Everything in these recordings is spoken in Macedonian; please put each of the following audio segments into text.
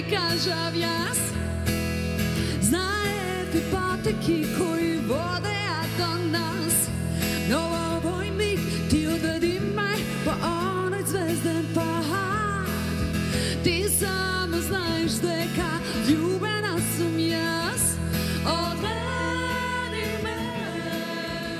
ти кажав јас. Знаете патеки кои водеат до нас, но во овој миг ти одведи ме по оној звезден пат. Ти само знаеш дека љубена сум јас. Одведи ме.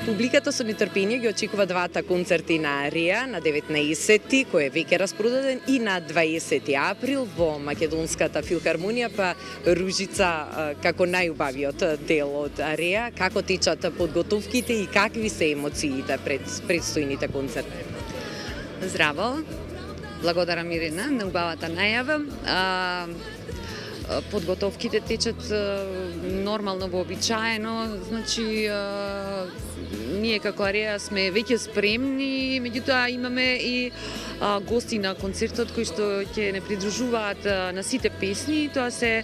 Публиката со нетрпение ги очекува двата концерти на Ареа на 19 кој е веќе распродаден и на 20 април во Македонската филхармонија, па Ружица како најубавиот дел од Ареа, како течат подготовките и какви се емоциите пред предстојните концерти? Здраво, благодарам Ирина на убавата најава. Подготовките течат нормално, вообичаено, значи ние како Ареа сме веќе спремни, меѓутоа имаме и гости на концертот кои што ќе не придружуваат на сите песни. Тоа се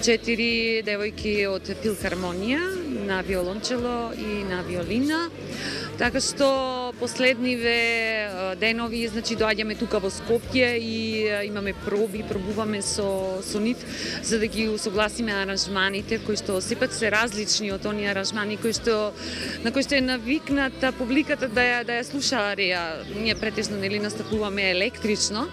4 девојки од филхармонија на виолончело и на виолина. Така што последниве денови, значи доаѓаме тука во Скопје и имаме пробуваме со нив за да ги усогласиме аранжманите кои што сепак се различни од оние аранжмани на кои што е навикната публиката да ја слуша Ареа. Ние претежно нели настапуваме електрично,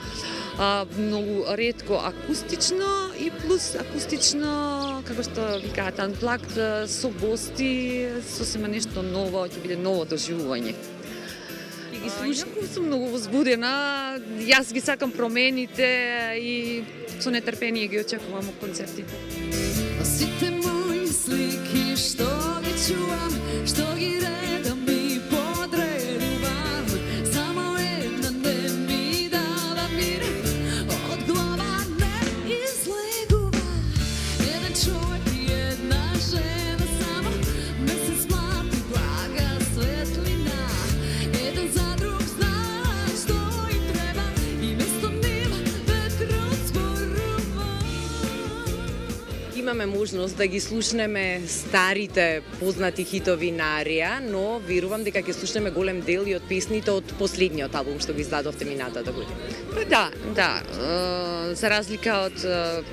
многу ретко акустично и плюс акустично, како што викаат unplugged, со гости, сосема нешто ново, ќе биде ново доживување. Ги слушам, сум многу возбудена, јас ги сакам промените и со нетрпение ги очекувам концертите. Сите мои слики што ги чувам, што ги редам и подредувам, само една не ми дава мир, од глава не излегува. Еден човек и една жена само, месец млад и блага светлина. Еден за друг знаат што им треба и место нив ветрот зборува. Имаме можност да ги слушнеме старите познати хитови на Ареа, но верувам дека ќе слушнеме голем дел и од песните од последниот албум што го издадовте минатата година. Да, за разлика од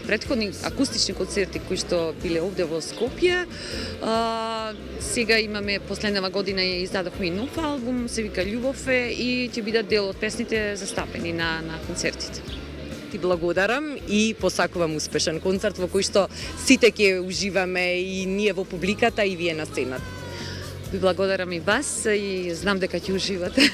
претходни акустични концерти кои што биле овде во Скопје, сега имаме последнава година ја издадовме и нов албум, се вика Љубов е, и ќе бидат дел од песните застапени на концертите. Ти благодарам и посакувам успешен концерт во кој што сите ќе уживаме, и ние во публиката и вие на сцената. Ви благодарам и вас и знам дека ќе уживате.